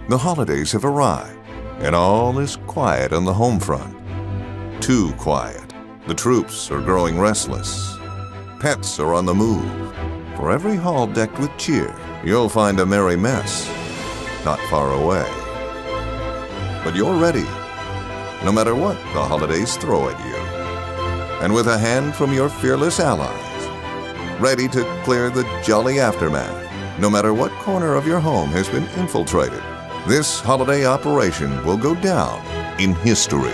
The holidays have arrived, and all is quiet on the home front. Too quiet. The troops are growing restless. Pets are on the move. For every hall decked with cheer, you'll find a merry mess not far away. But you're ready, no matter what the holidays throw at you. And with a hand from your fearless allies, ready to clear the jolly aftermath, no matter what corner of your home has been infiltrated, this holiday operation will go down in history.